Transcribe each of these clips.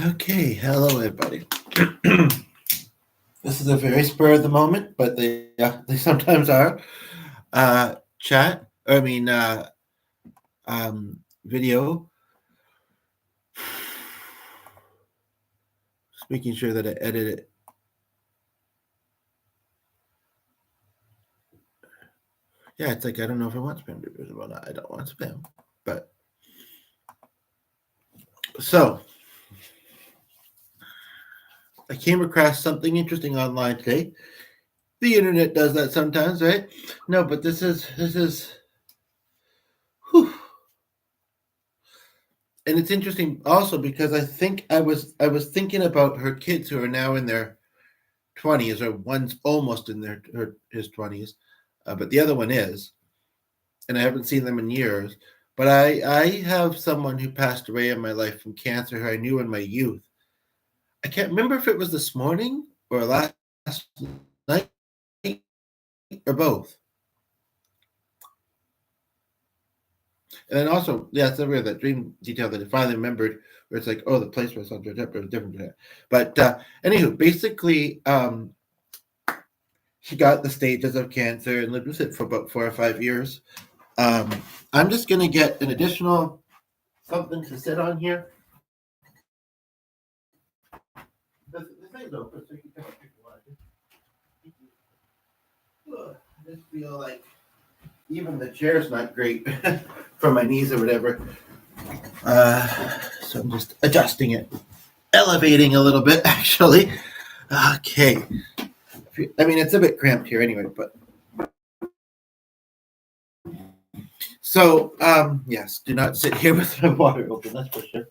Okay, hello everybody. This is a very spur of the moment, but they sometimes are. Chat, video. Just making sure that I edit it. Yeah, it's like I don't know if I want spam to be visible or not. I don't want spam, but so I came across something interesting online today. The internet does that sometimes, right? No, but this is. Whew. And it's interesting also because I think I was thinking about her kids who are now in their 20s, or one's almost in his 20s, but the other one is, and I haven't seen them in years. But I have someone who passed away in my life from cancer who I knew in my youth. I can't remember if it was this morning or last night or both. And then also, yeah, it's so weird that dream detail that I finally remembered, where it's like, oh, the place where I saw George Pepper was different. But anywho, basically, she got the stages of cancer and lived with it for about 4 or 5 years. Um, I'm just going to get an additional something to sit on here. The thing's open, so you can come up if you want. I just feel like even the chair's not great for my knees or whatever. So I'm just adjusting it, elevating a little bit, actually. Okay. I mean, it's a bit cramped here anyway, but. So, yes, do not sit here with my water open, that's for sure.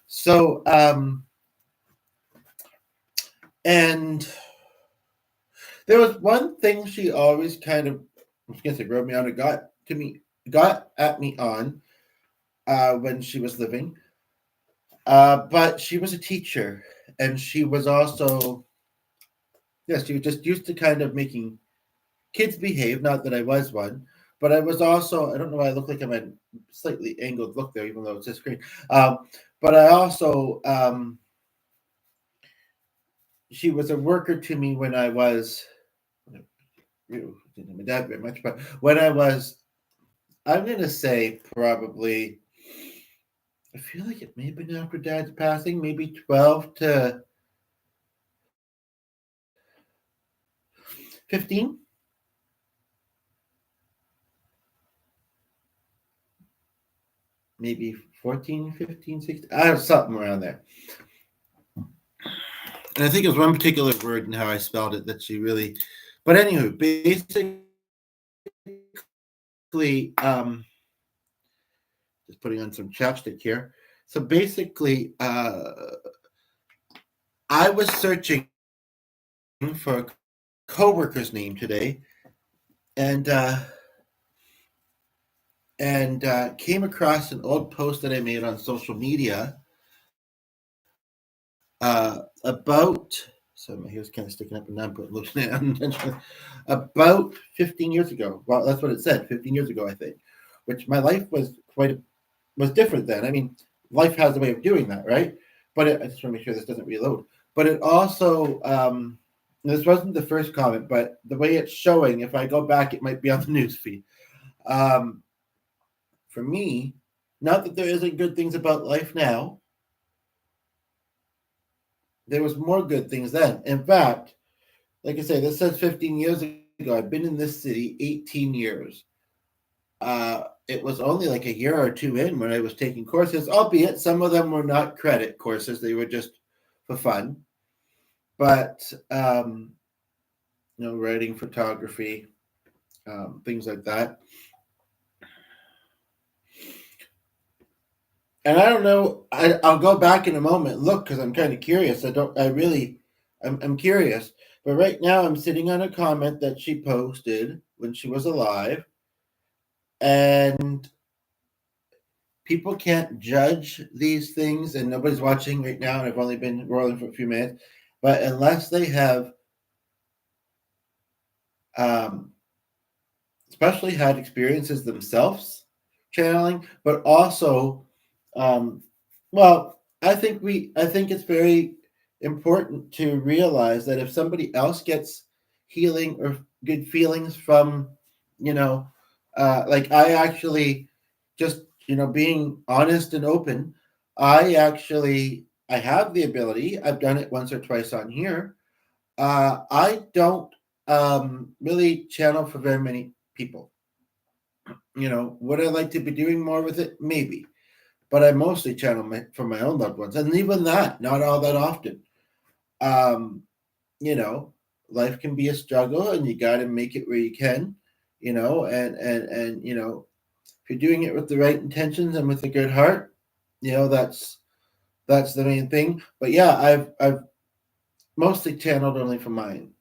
So, and there was one thing she always kind of, I was gonna say, wrote me on. It got at me on when she was living. But she was a teacher, and she was also, yes, she was just used to kind of making kids behave. Not that I was one, but I was also. I don't know why I look like I'm a slightly angled look there, even though it's a screen. But I also, she was a worker to me when I was. Didn't know my dad very much, but when I was, I'm gonna say probably, I feel like it may have been after Dad's passing, maybe 12 to 15. Maybe 14, 15, 16. I have something around there. And I think it was one particular word and how I spelled it that she really. But anywho, basically, just putting on some chapstick here. So basically, I was searching for a coworker's name today, and came across an old post that I made on social media about. So my hair's kind of sticking up, and now I'm looking at it unintentionally. About 15 years ago. Well, that's what it said. 15 years ago, I think. Which my life was was different then. I mean, life has a way of doing that, right? But I just want to make sure this doesn't reload. But it also, this wasn't the first comment, but the way it's showing, if I go back, it might be on the news feed. For me, not that there isn't good things about life now, there was more good things then. In fact, like I say, this says 15 years ago. I've been in this city 18 years. It was only like a year or two in when I was taking courses, albeit some of them were not credit courses. They were just for fun. But, writing, photography, things like that. And I don't know. I'll go back in a moment, look, because I'm kind of curious. I'm curious. But right now, I'm sitting on a comment that she posted when she was alive, and people can't judge these things, and nobody's watching right now. And I've only been rolling for a few minutes, but unless they have, especially had experiences themselves channeling, but also, well, I think it's very important to realize that if somebody else gets healing or good feelings from, you know, like I actually just, being honest and open, I have the ability. I've done it once or twice on here. I don't really channel for very many people. Would I like to be doing more with it? Maybe, but I mostly channel for my own loved ones, and even that, not all that often. Um, you know, Life can be a struggle, and you got to make it where you can. And if you're doing it with the right intentions and with a good heart, that's the main thing. But yeah, I've mostly channeled only for mine,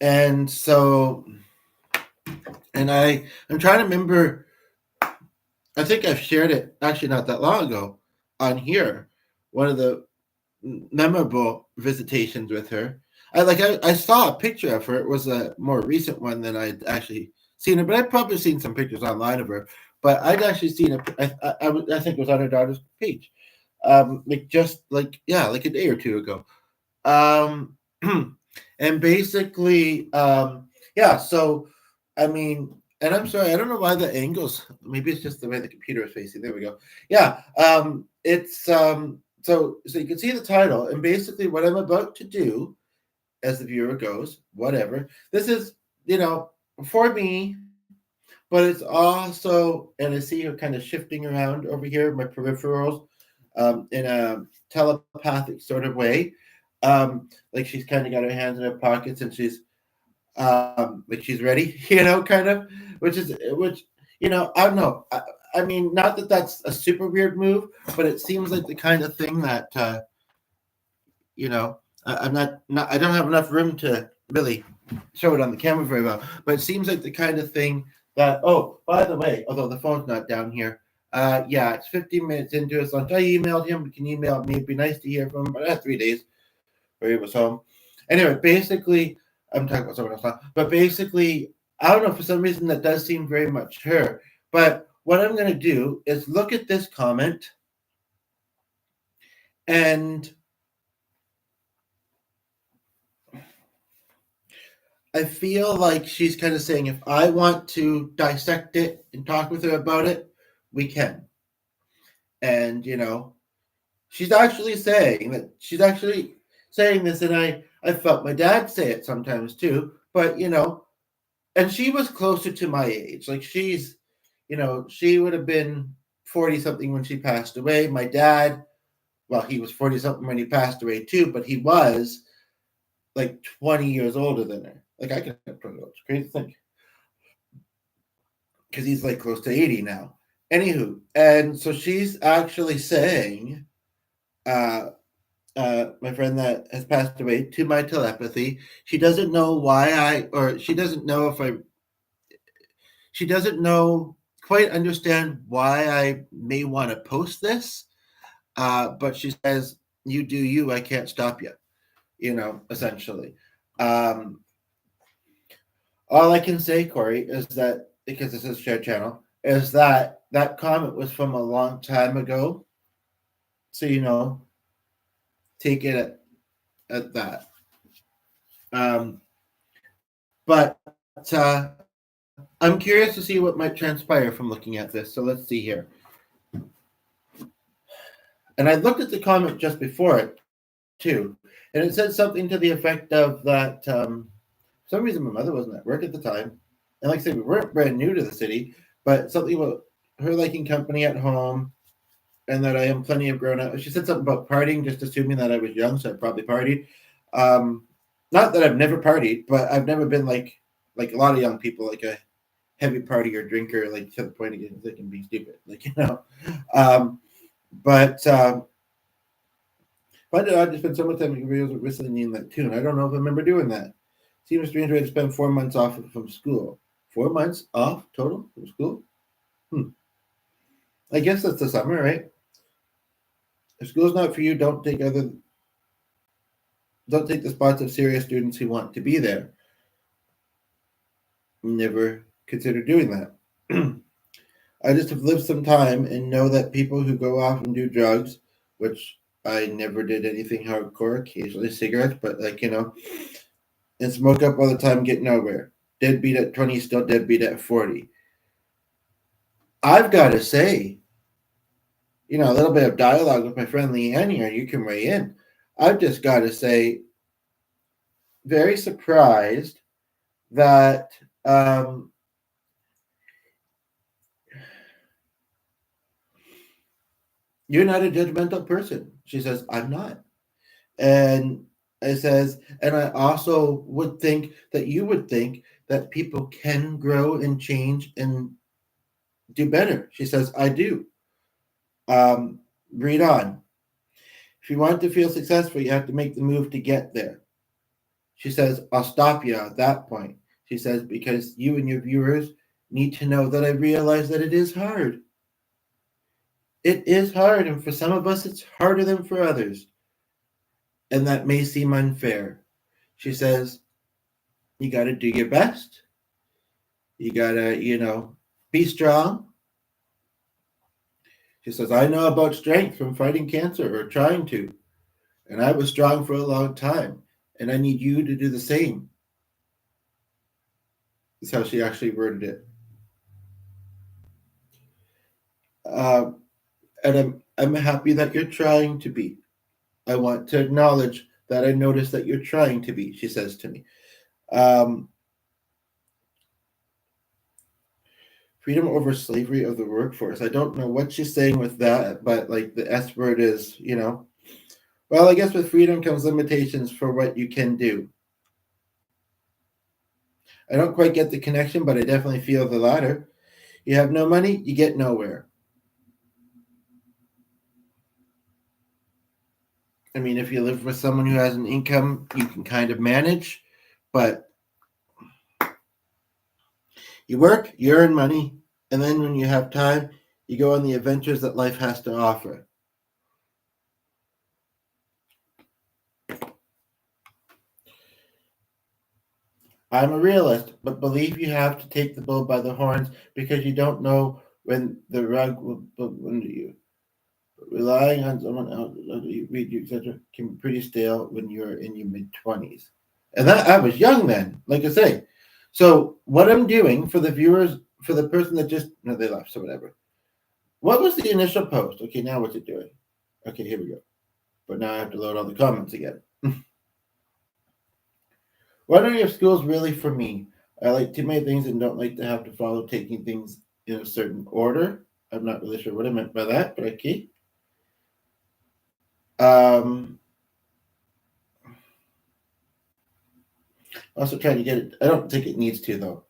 and so and I'm trying to remember. I think I've shared it actually not that long ago on here. One of the memorable visitations with her. I saw a picture of her. It was a more recent one than I'd actually seen her, but I'd probably seen some pictures online of her. But I'd actually seen it. I think it was on her daughter's page, like a day or two ago. Um, and basically, yeah. So, I mean, and I'm sorry, I don't know why the angles. Maybe it's just the way the computer is facing. There we go. Yeah. It's so you can see the title, and basically what I'm about to do, as the viewer goes, whatever. This is, for me, but it's also, and I see her kind of shifting around over here, my peripherals, in a telepathic sort of way. Like she's kind of got her hands in her pockets and she's like she's ready, kind of, which I don't know. I mean, not that that's a super weird move, but it seems like the kind of thing that I'm not I don't have enough room to really show it on the camera very well, but it seems like the kind of thing that. Oh, by the way, although the phone's not down here. Yeah, it's 15 minutes into his lunch. I emailed him. You can email me. It'd be nice to hear from him. But I had 3 days where he was home. Anyway, basically, I'm talking about someone else now. But basically, I don't know, for some reason that does seem very much her. But what I'm going to do is look at this comment, and I feel like she's kind of saying, if I want to dissect it and talk with her about it, we can. And, she's actually saying this, and I felt my dad say it sometimes too. But, and she was closer to my age. Like she would have been 40 something when she passed away. My dad, well, he was 40 something when he passed away too, but he was like 20 years older than her. Like I can it's crazy to think. Because he's like close to 80 now. Anywho, and so she's actually saying, my friend that has passed away, to my telepathy, she doesn't know she doesn't know she doesn't know quite understand why I may want to post this, but she says, "You do you. I can't stop you." Essentially. Um, all I can say, Corey, is that because this is shared channel, is that that comment was from a long time ago. So take it at that. But I'm curious to see what might transpire from looking at this. So let's see here. And I looked at the comment just before it too, and it said something to the effect of that. For some reason, my mother wasn't at work at the time, and like I said, we weren't brand new to the city, but something about her liking company at home, and that I am plenty of grown up. She said something about partying, just assuming that I was young, so I probably partied. Not that I've never partied, but I've never been like a lot of young people, like a heavy partier drinker, like to the point of getting sick and being stupid, But why did I just spend so much time making videos with whistling in that tune? I don't know if I remember doing that. Seems strange way to spend 4 months off from school. 4 months off total from school? I guess that's the summer, right? If school's not for you, don't take the spots of serious students who want to be there. Never consider doing that. I just have lived some time and know that people who go off and do drugs, which I never did anything hardcore, occasionally cigarettes, but and smoke up all the time, get nowhere. Deadbeat at 20, still deadbeat at 40. I've got to say, a little bit of dialogue with my friend Leanne here, you can weigh in. I've just got to say, very surprised that you're not a judgmental person. She says, I'm not. And it says, and I also would think that you would think that people can grow and change and do better. She says, I do. Read on. If you want to feel successful, you have to make the move to get there. She says, I'll stop you at that point. She says, because you and your viewers need to know that I realize that it is hard. It is hard, and for some of us, it's harder than for others. And that may seem unfair. She says, you got to do your best. You got to, be strong. She says, I know about strength from fighting cancer or trying to. And I was strong for a long time. And I need you to do the same. That's how she actually worded it. And I'm happy that you're trying to be. I want to acknowledge that I notice that you're trying to be, she says to me. Freedom over slavery of the workforce. I don't know what she's saying with that, but like the S word is, well, I guess with freedom comes limitations for what you can do. I don't quite get the connection, but I definitely feel the latter. You have no money, you get nowhere. I mean, if you live with someone who has an income, you can kind of manage, but you work, you earn money, and then when you have time, you go on the adventures that life has to offer. I'm a realist, but believe you have to take the bull by the horns because you don't know when the rug will build under you. Relying on someone else to read you, etc., can be pretty stale when you're in your mid-20s. And that I was young then, like I say. So what I'm doing for the viewers, for the person that just they left, so whatever. What was the initial post? Okay, now what's it doing? Okay, here we go. But now I have to load all the comments again. Wondering if school's really for me. I like too many things and don't like to have to follow taking things in a certain order. I'm not really sure what I meant by that, but okay. Also trying to get it. I don't think it needs to though.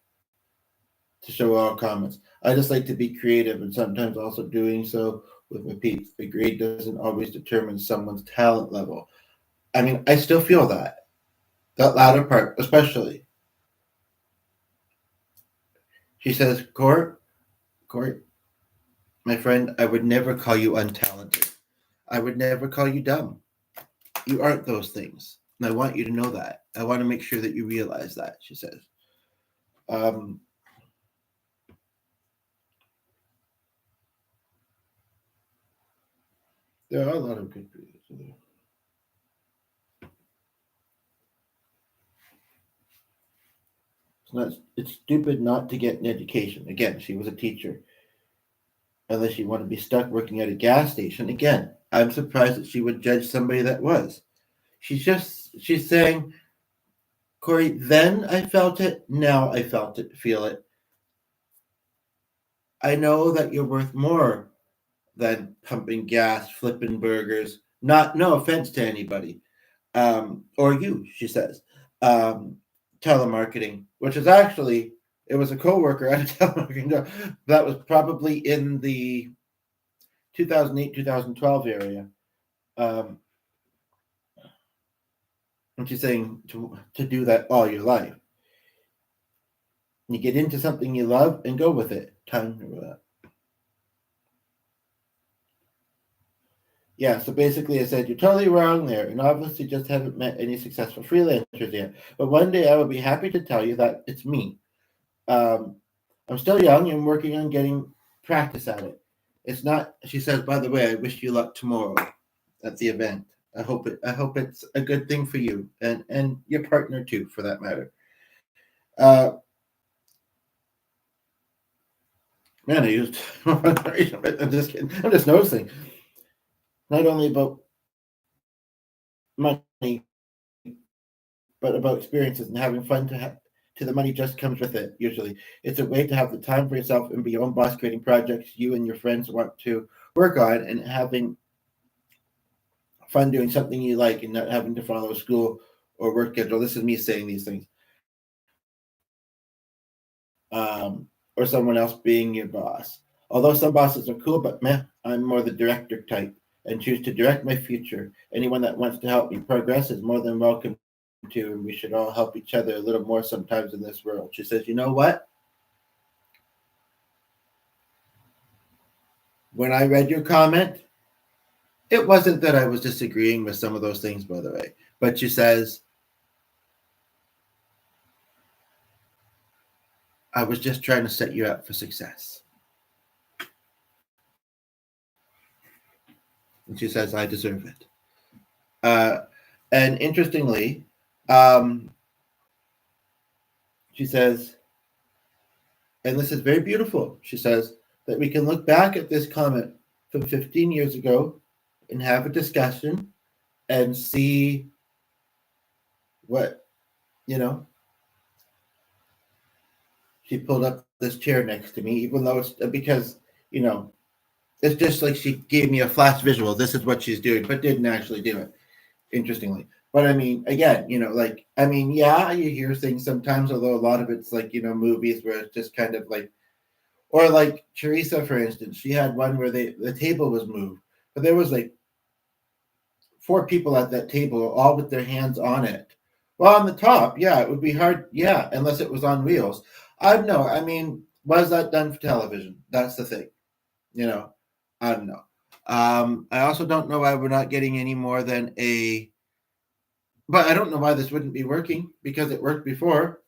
To show all comments. I just like to be creative and sometimes also doing so with my peeps. A grade doesn't always determine someone's talent level. I mean, I still feel that. That latter part, especially. She says, Court, my friend, I would never call you untalented. I would never call you dumb. You aren't those things. And I want you to know that. I want to make sure that you realize that, she says. There are a lot of good videos. It's stupid not to get an education. Again, she was a teacher. Unless you want to be stuck working at a gas station. Again, I'm surprised that she would judge somebody that was. She's saying, Corey, then I felt it, now I feel it. I know that you're worth more than pumping gas, flipping burgers. No offense to anybody. Or you, she says. Telemarketing, which is actually, it was a coworker at a telemarketing job. That was probably in the 2008, 2012 area. And she's saying to do that all your life. You get into something you love and go with it. Time for that. Yeah, so basically I said, you're totally wrong there, and obviously just haven't met any successful freelancers yet. But one day I will be happy to tell you that it's me. I'm still young and working on getting practice at it. It's not. She says, by the way, I wish you luck tomorrow at the event. I hope it's a good thing for you and your partner too, for that matter. Uh, Man, I used. I'm just kidding. I'm just noticing not only about money, but about experiences and having fun to the money just comes with it. Usually, it's a way to have the time for yourself and be your own boss, creating projects you and your friends want to work on, and having fun doing something you like, and not having to follow a school or work schedule. This is me saying these things, or someone else being your boss. Although some bosses are cool, but man, I'm more the director type and choose to direct my future. Anyone that wants to help me progress is more than welcome to, and we should all help each other a little more sometimes in this world. She says, you know what? When I read your comment, it wasn't that I was disagreeing with some of those things, by the way, but she says, I was just trying to set you up for success. And she says, I deserve it. And interestingly, she says, and this is very beautiful, she says, that we can look back at this comment from 15 years ago and have a discussion and see what, you know, she pulled up this chair next to me, even though it's because, you know, it's just like she gave me a flash visual. This is what she's doing, but didn't actually do it, interestingly. But I mean, again, you know, like, I mean, yeah, you hear things sometimes, although a lot of it's like, you know, movies where it's just kind of like, or like Teresa, for instance, she had one where the table was moved, but there was like 4 people at that table, all with their hands on it. Well, on the top, yeah, it would be hard, yeah, unless it was on wheels. I don't know. I mean, was that done for television? That's the thing, you know. I don't know. I also don't know why we're not getting any more than a. But I don't know why this wouldn't be working because it worked before.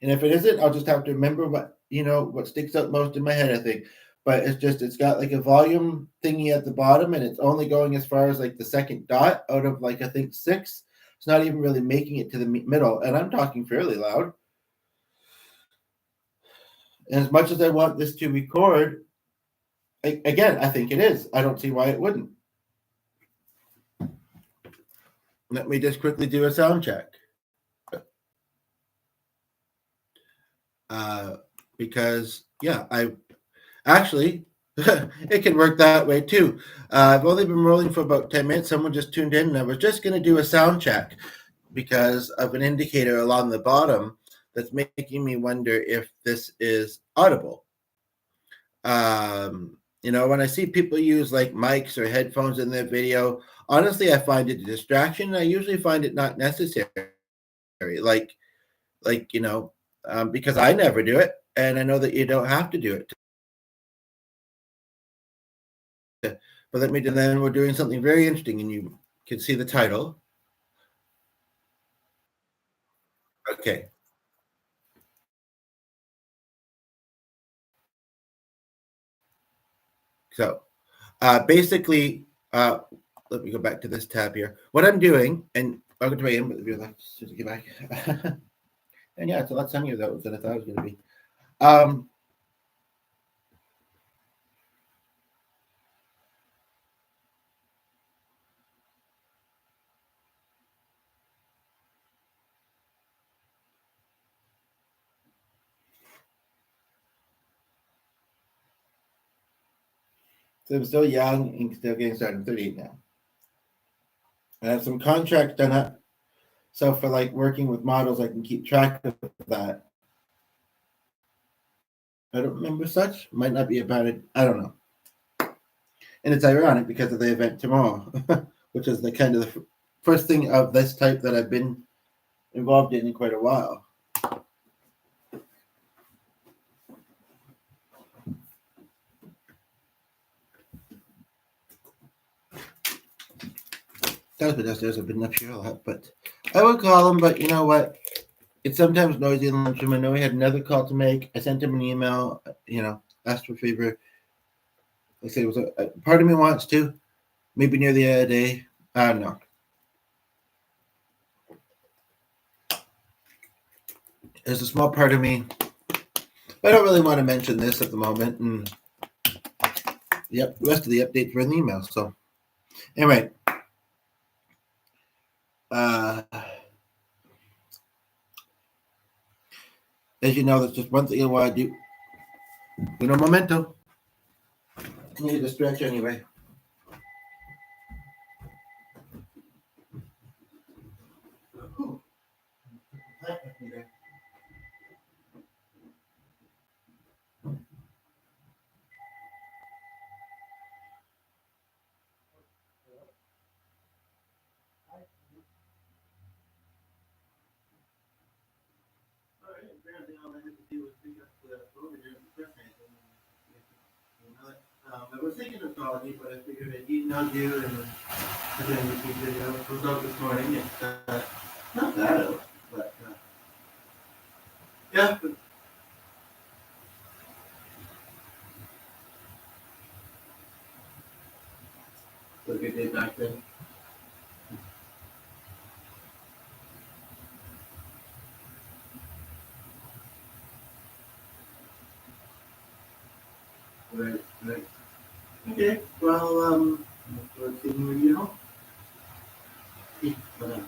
And if it isn't, I'll just have to remember what, you know, what sticks out most in my head, I think. But it's just, it's got like a volume thingy at the bottom, and it's only going as far as like the second dot out of like, I think 6. It's not even really making it to the middle. And I'm talking fairly loud. And as much as I want this to record, again, I think it is. I don't see why it wouldn't. Let me just quickly do a sound check. Because, yeah, I actually, it can work that way too. I've only been rolling for about 10 minutes. Someone just tuned in, and I was just going to do a sound check because of an indicator along the bottom that's making me wonder if this is audible. You know, when I see people use like mics or headphones in their video, honestly, I find it a distraction. I usually find it not necessary. Like you know, because I never do it, and I know that you don't have to do it. But let me. And then we're doing something very interesting, and you can see the title. Okay. So, basically, let me go back to this tab here. What I'm doing, and I'll get to my input if you'd like to get back. And yeah, it's a lot sunnier though than I thought it was going to be. So I'm still young and still getting started. I'm 38 now. I have some contracts done up. So for like working with models, I can keep track of that. I don't remember such. Might not be about it. I don't know. And it's ironic because of the event tomorrow, which is the kind of the first thing of this type that I've been involved in quite a while. That was been downstairs. I've been up here a lot, but I would call him. But you know what? It's sometimes noisy in the lunchroom. I know he had another call to make. I sent him an email. You know, asked for a favor. Like I say, it was a part of me wants to, maybe near the end of the day. I don't know. There's a small part of me. I don't really want to mention this at the moment. And yep, the rest of the updates were in the email. So anyway, as you know, that's just one thing I want to do. Uno momento. I need to stretch anyway. Apparently, all I had to do was pick up the phone and press anything. I was thinking of calling you, but I figured I'd email you and then you could video. It was out this morning. It's not that old, but yeah. But it was a good day back then. Right, right. Okay, well, let's see where you know. Whatever.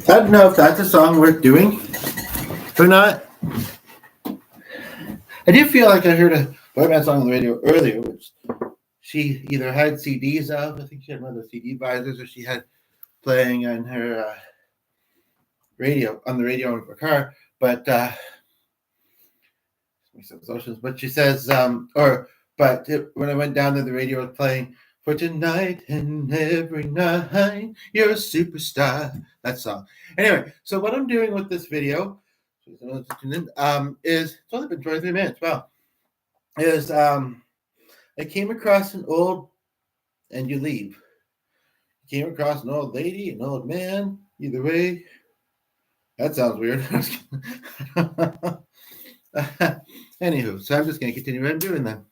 I don't know if that's a song worth doing or not. I do feel like I heard a boy band song on the radio earlier, which she either had CDs of, I think she had one of the CD visors, or she had playing on her radio, on the radio in her car. But but she says, when I went down there, the radio was playing for tonight and every night, you're a superstar. That song. Anyway, so what I'm doing with this video is it's only been 23 minutes. Wow. Is I came across an old, and you leave. Came across an old lady, an old man. Either way, that sounds weird. Anywho, so I'm just going to continue what I'm doing then.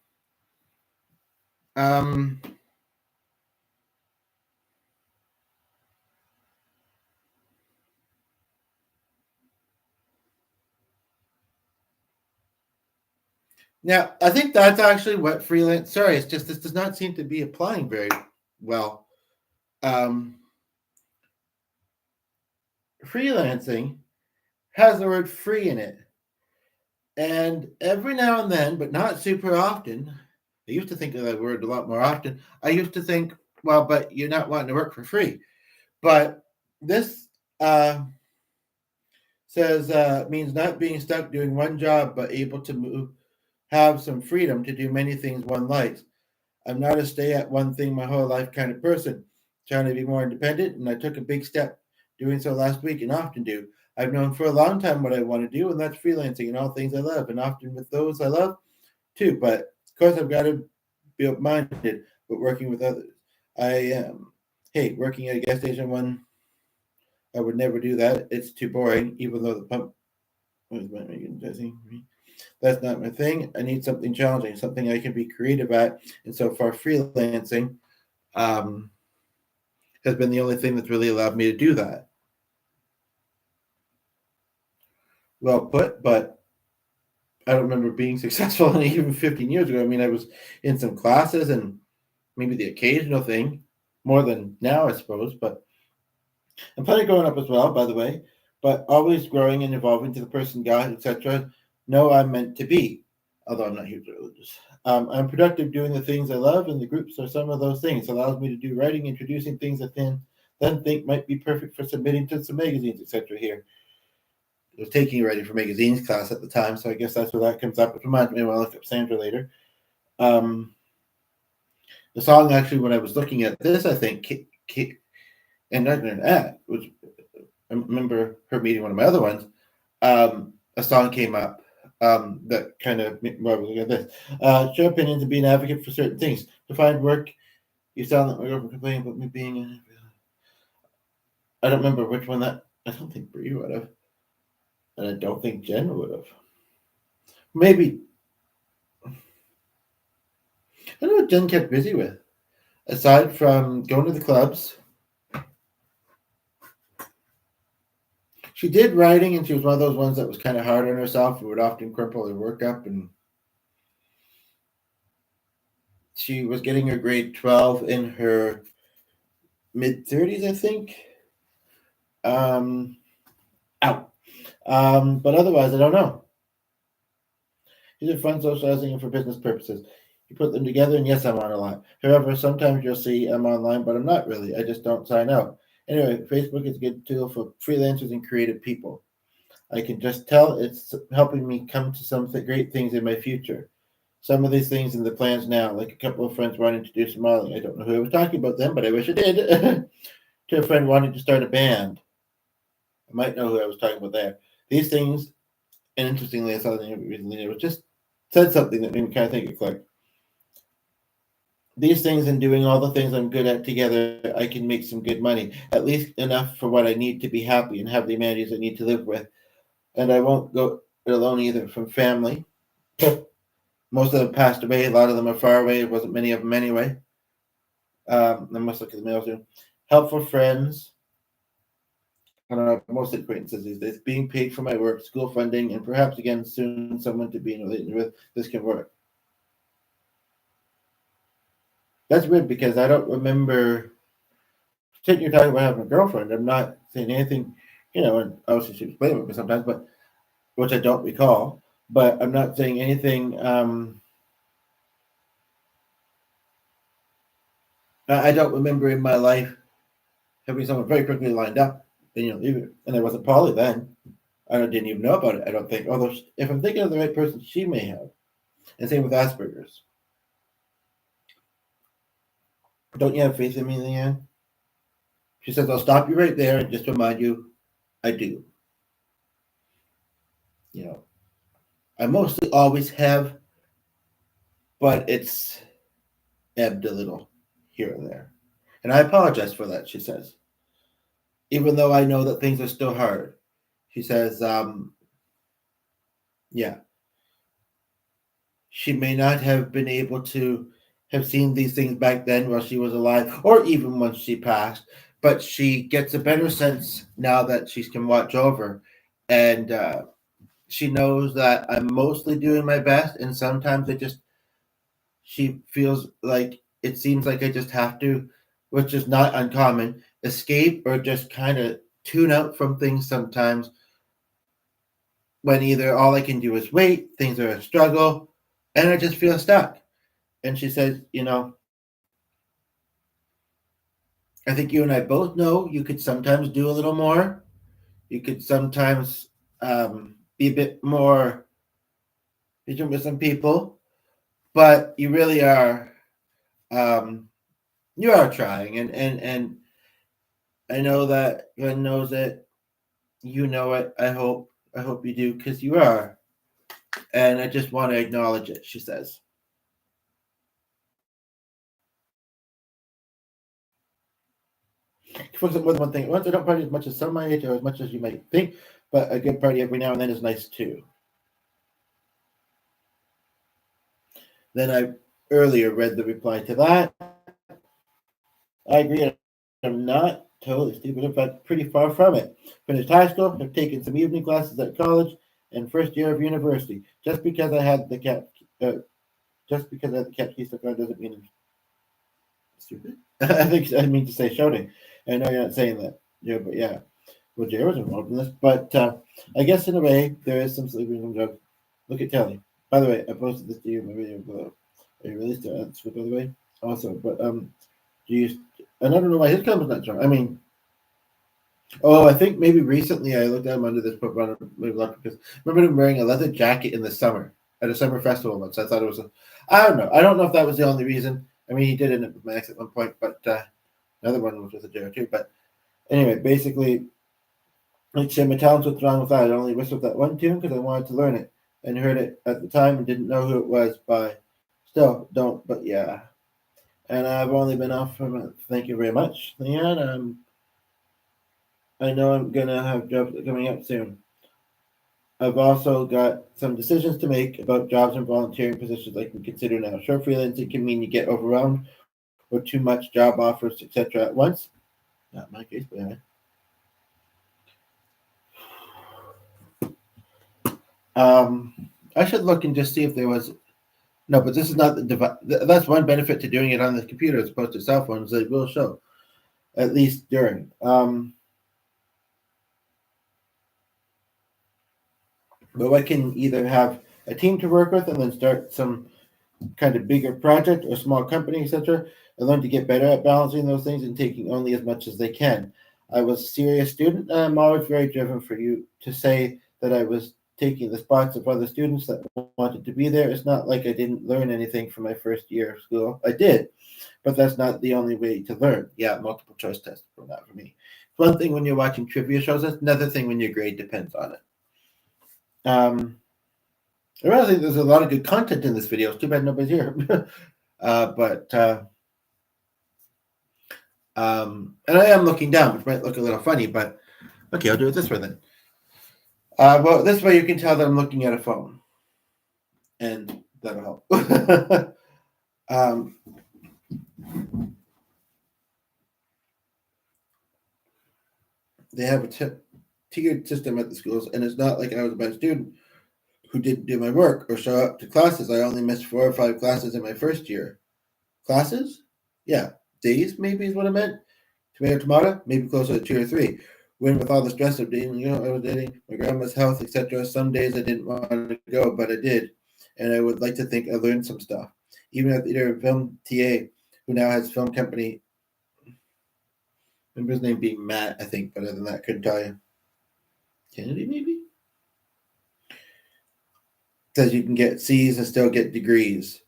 Now, I think that's actually what freelance. Sorry, it's just this does not seem to be applying very well. Freelancing has the word free in it. And every now and then, but not super often, I used to think of that word a lot more often. I used to think, well, but you're not wanting to work for free. But this says means not being stuck doing one job, but able to have some freedom to do many things one likes. I'm not a stay at one thing my whole life kind of person, trying to be more independent, and I took a big step doing so last week and often do. I've known for a long time what I want to do, and that's freelancing and all things I love, and often with those I love too. But of course, I've got to be open-minded, but working with others. Working at a gas station one, I would never do that. It's too boring, even though the pump was making that's not my thing. I need something challenging, something I can be creative at. And so far, freelancing has been the only thing that's really allowed me to do that. Well put, but I don't remember being successful even 15 years ago. I mean, I was in some classes and maybe the occasional thing, more than now, I suppose, but and plenty growing up as well, by the way, but always growing and evolving to the person, God, etc. know I'm meant to be, although I'm not hugely religious. I'm productive doing the things I love, and the groups are some of those things. It allows me to do writing, introducing things I then think might be perfect for submitting to some magazines, etc. Here. I was taking a writing for magazines class at the time, so I guess that's where that comes up. It reminds me when I look up Sandra later. Um, the song actually, when I was looking at this, I think, and not an ad, which I remember her meeting one of my other ones. A song came up that kind of well, look at this. Show opinions and be an advocate for certain things. To find work, you sound like my girlfriend complaining about me being. I don't remember which one that. I don't think Brie would have, and I don't think Jen would have. Maybe I don't know what Jen kept busy with, aside from going to the clubs. She did writing, and she was one of those ones that was kind of hard on herself and would often crumple her work up. And she was getting her grade 12 in her mid-30s, I think. Out. But otherwise, I don't know. These are fun socializing and for business purposes. You put them together, and yes, I'm on a lot. However, sometimes you'll see I'm online, but I'm not really. I just don't sign out. Anyway, Facebook is a good tool for freelancers and creative people. I can just tell it's helping me come to some great things in my future. Some of these things in the plans now, like a couple of friends wanting to do some modeling. I don't know who I was talking about them, but I wish I did. To a friend wanting to start a band. I might know who I was talking about there. These things, and interestingly, I saw the recently, it was just said something that made me kind of think of Clark. These things and doing all the things I'm good at together, I can make some good money, at least enough for what I need to be happy and have the amenities I need to live with. And I won't go alone either from family. Most of them passed away. A lot of them are far away. It wasn't many of them anyway. I must look at the mail soon. Helpful friends. I don't know, mostly acquaintances these days. Being paid for my work, school funding, and perhaps again soon someone to be in relation with. This can work. That's weird because I don't remember. Since you're talking about having a girlfriend, I'm not saying anything. And obviously she was playing with me sometimes, but which I don't recall. But I'm not saying anything. I don't remember in my life having someone very quickly lined up. And I wasn't poly then. I didn't even know about it. I don't think. Although if I'm thinking of the right person, she may have. And same with Asperger's. Don't you have faith in me, Leanne? She says, I'll stop you right there and just remind you, I do. I mostly always have, but it's ebbed a little here and there. And I apologize for that, she says. Even though I know that things are still hard. She says, yeah. She may not have been able to have seen these things back then while she was alive, or even when she passed, but she gets a better sense now that she can watch over. And she knows that I'm mostly doing my best, and sometimes she feels like it seems like I just have to, which is not uncommon, escape or just kind of tune out from things sometimes when either all I can do is wait, things are a struggle, and I just feel stuck. And she says, I think you and I both know you could sometimes do a little more. You could sometimes be a bit more patient with some people, but you really are you are trying, and I know that God knows it. You know it. I hope you do because you are, and I just want to acknowledge it. She says. Focus on more than one thing at once. I don't party as much as some my age or as much as you might think, but a good party every now and then is nice too. Then I earlier read the reply to that. I agree. I'm not totally stupid, in fact, pretty far from it. Finished high school, have taken some evening classes at college, and first year of university. Just because I had the cat keys to car doesn't mean I'm stupid. I think I mean to say shouting. I know you're not saying that, yeah, but yeah. Well, Jay was involved in this, but I guess in a way there is some sleeping from drugs. Look at Telly. By the way, I posted this to you in my video below. Are you released it? That's by the way. Also, but do you? And I don't know why his comments not strong. I mean, oh, I think maybe recently I looked at him under this put on because I remember him wearing a leather jacket in the summer at a summer festival once. I thought it was a. I don't know. I don't know if that was the only reason. I mean, he did end up with my ex at one point, but another one was with a Joe too. But anyway, basically, like say my talents what's wrong with that. I only whistled that one tune because I wanted to learn it and heard it at the time and didn't know who it was by. Still don't, but yeah. And I've only been off from it. Thank you very much, Leanne. I know I'm gonna have jobs coming up soon. I've also got some decisions to make about jobs and volunteering positions I can consider now. Short freelancing can mean you get overwhelmed or too much job offers, etc. at once. Not my case, but anyway. I should look and just see if there was. No, but this is not the device. That's one benefit to doing it on the computer as opposed to cell phones. They will show at least during. But I can either have a team to work with and then start some kind of bigger project or small company, etc. I learned to get better at balancing those things and taking only as much as they can. I was a serious student, and I'm always very driven for you to say that I was taking the spots of other students that wanted to be there. It's not like I didn't learn anything from my first year of school. I did, but that's not the only way to learn. Yeah, multiple choice tests were not for me. It's one thing when you're watching trivia shows, it's another thing when your grade depends on it. I really think there's a lot of good content in this video. It's too bad nobody's here. And I am looking down, which might look a little funny, but okay, I'll do it this way then. Well, this way you can tell that I'm looking at a phone, and that'll help. They have a tiered system at the schools, and it's not like I was a bad student who didn't do my work or show up to classes. I only missed 4 or 5 classes in my first year. Classes? Yeah. Days, maybe is what I meant. Tomato, maybe closer to 2 or 3. When with all the stress of dating, I was dating, my grandma's health, etc. Some days I didn't want to go, but I did. And I would like to think I learned some stuff. Even at the film TA, who now has film company. Remember his name being Matt, I think, but other than that, couldn't tell you. Kennedy, maybe? Says you can get C's and still get degrees.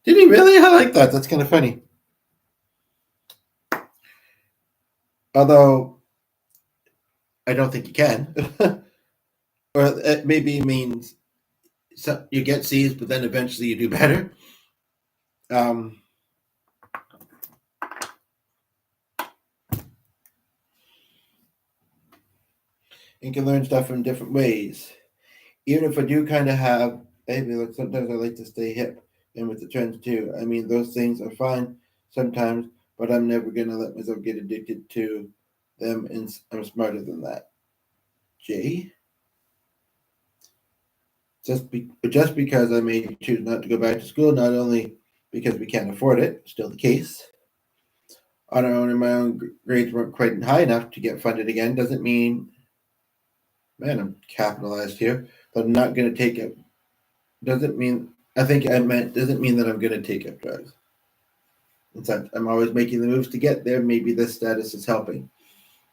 Did he really? I like that. That's kind of funny. Although, I don't think you can. Or it maybe means you get C's, but then eventually you do better. You can learn stuff in different ways. Even if I do kind of have, maybe like sometimes I like to stay hip and with the trends too. I mean, those things are fine sometimes, but I'm never going to let myself get addicted to them, and I'm smarter than that. Jay? Just because I may choose not to go back to school, not only because we can't afford it, still the case. On our own, and my own grades weren't quite high enough to get funded again, doesn't mean, man, I'm capitalized here, but I'm not going to take it. Doesn't mean, I think I meant, doesn't mean that I'm going to take up drugs. In fact, I'm always making the moves to get there. Maybe this status is helping.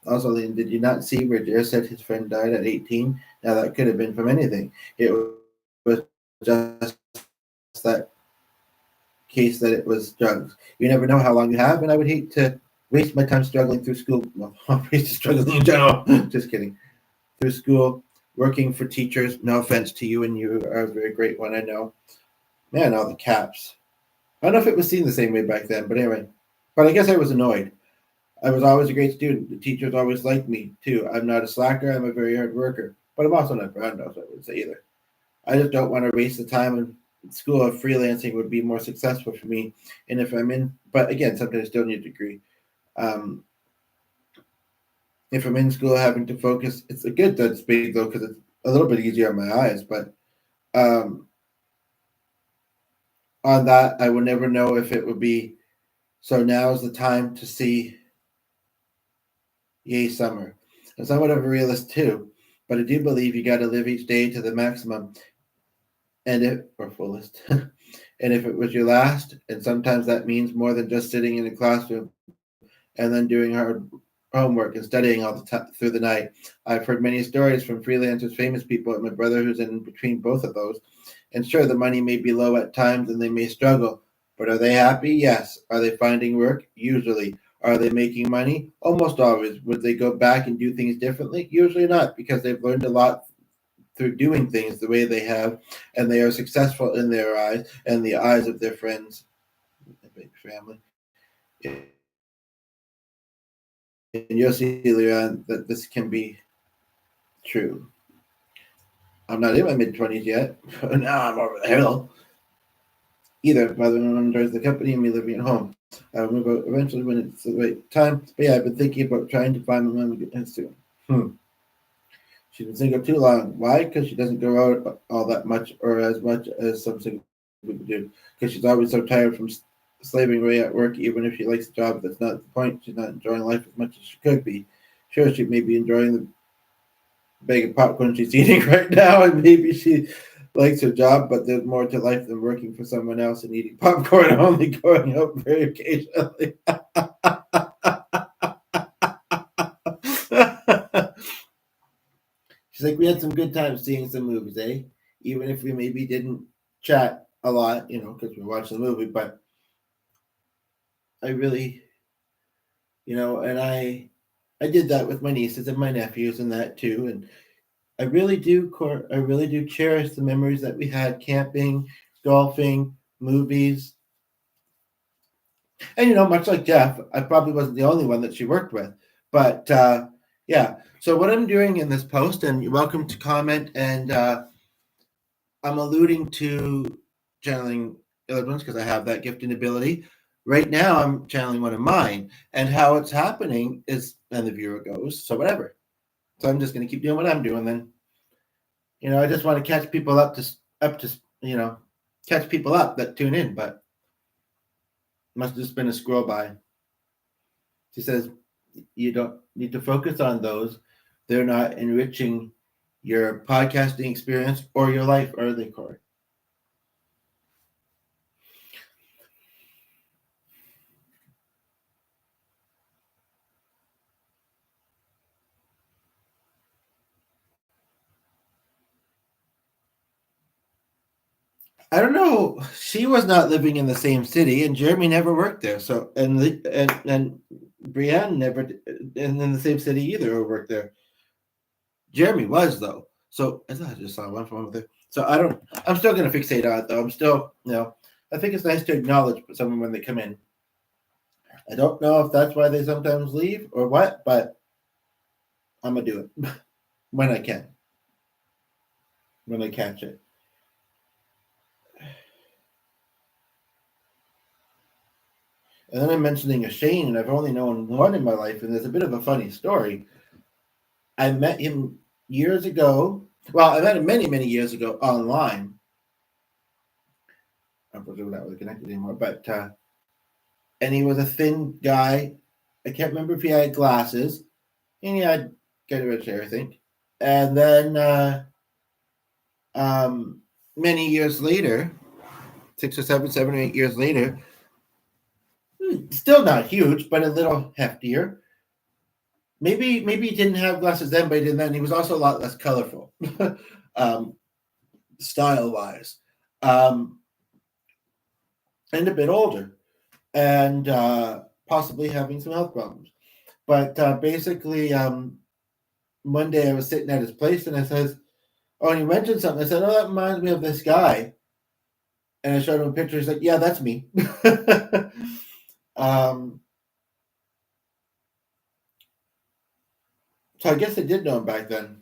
Also, Lynn, did you not see where Dare said his friend died at 18? Now, that could have been from anything. It was just that case that it was drugs. You never know how long you have, and I would hate to waste my time struggling through school. Well, struggling in general. Just kidding. Through school, working for teachers. No offense to you, and you are a very great one, I know. Man, all the caps. I don't know if it was seen the same way back then, but anyway. But I guess I was annoyed. I was always a great student. The teachers always liked me, too. I'm not a slacker. I'm a very hard worker. But I'm also not proud enough, I would say either. I just don't want to waste the time in school. If freelancing would be more successful for me. And if I'm in, but again, sometimes I still need a degree. if I'm in school having to focus, it's a good that it's big though because it's a little bit easier on my eyes. But um, on that, I would never know if it would be. So now is the time to see Yay Summer. I'm somewhat of a realist too, but I do believe you got to live each day to the maximum, and if or fullest. And if it was your last, and sometimes that means more than just sitting in a classroom and then doing hard homework and studying all the time through the night. I've heard many stories from freelancers, famous people, and my brother who's in between both of those. And sure, the money may be low at times and they may struggle, but are they happy? Yes. Are they finding work? Usually. Are they making money? Almost always. Would they go back and do things differently? Usually not, because they've learned a lot through doing things the way they have, and they are successful in their eyes and the eyes of their friends and family. And you'll see later on that this can be true. I'm not in my mid 20s yet. Now I'm over the hill. Either my mother enjoys the company and me living at home. I'll move out eventually when it's the right time. But yeah, I've been thinking about trying to find my mom again soon. She's been single too long. Why? Because she doesn't go out all that much or as much as some single people do. Because she's always so tired from slaving away at work, even if she likes the job. That's not the point. She's not enjoying life as much as she could be. Sure, she may be enjoying the bag of popcorn she's eating right now, and maybe she likes her job, but there's more to life than working for someone else and eating popcorn and only going out very occasionally. She's like, we had some good times seeing some movies, eh? Even if we maybe didn't chat a lot, because we watched the movie, but I really, and I did that with my nieces and my nephews and that too, and I really do cherish the memories that we had camping, golfing, movies. And much like Jeff, I probably wasn't the only one that she worked with. But yeah. So what I'm doing in this post, and you're welcome to comment, and I'm alluding to channeling other ones because I have that gift and ability. Right now, I'm channeling one of mine, and how it's happening is, and the viewer goes, so whatever. So I'm just going to keep doing what I'm doing then. I just want to catch people catch people up that tune in, but must have just been a scroll by. She says you don't need to focus on those. They're not enriching your podcasting experience or your life, are they, Corey? I don't know. She was not living in the same city, and Jeremy never worked there. So, and Brienne never, and in the same city either, or worked there. Jeremy was though. So I thought I just saw one from over there. So I don't. I'm still going to fixate on it though. I'm still, I think it's nice to acknowledge someone when they come in. I don't know if that's why they sometimes leave or what, but I'm gonna do it when I can, when I catch it. And then I'm mentioning a Shane, and I've only known one in my life, and there's a bit of a funny story. I met him years ago. Well, I met him many, many years ago online. Unfortunately, we're not really connected anymore. But and he was a thin guy. I can't remember if he had glasses, and he had kind of rich hair, I think. And then um, many years later, 6 or 7, 8 years later, still not huge, but a little heftier. Maybe he didn't have glasses then, but he didn't then. He was also a lot less colorful, um, style wise, and a bit older, and possibly having some health problems. But basically, one day I was sitting at his place, and I says, "Oh," and he mentioned something. I said, "Oh, that reminds me of this guy." And I showed him a picture. He's like, "Yeah, that's me." um, so I guess I did know him back then.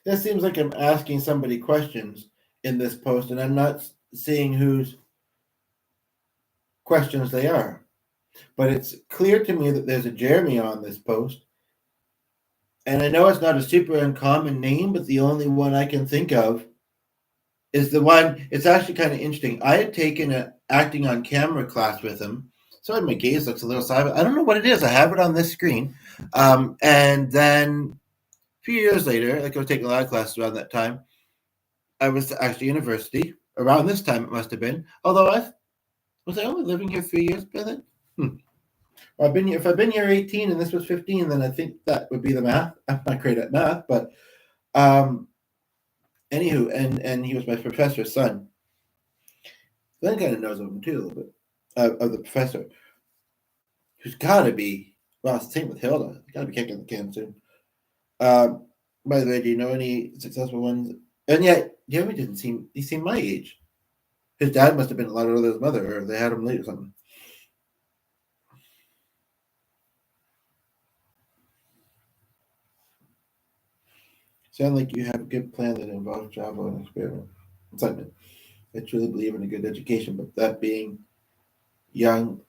It seems like I'm asking somebody questions in this post, and I'm not seeing whose questions they are. But it's clear to me that there's a Jeremy on this post. And I know it's not a super uncommon name, but the only one I can think of is the one. It's actually kind of interesting. I had taken an acting on camera class with him. Sorry, my gaze looks a little silent. I don't know what it is. I have it on this screen. And then a few years later, like I was taking a lot of classes around that time, I was actually university. Around this time, it must have been. Although I only living here 3 years by then? Well, I've been here. If I've been here 18 and this was 15, then I think that would be the math. I'm not great at math, but um, anywho, and he was my professor's son. Glenn kind of knows of him too a little bit of the professor, who's got to be. Well, same with Hilda. Got to be kicking the can soon. By the way, do you know any successful ones? And yet, Jeremy didn't seem. He seemed my age. His dad must have been a lot older than his mother, or they had him late or something. Sound like you have a good plan that involves travel and excitement. I truly believe in a good education, but that being young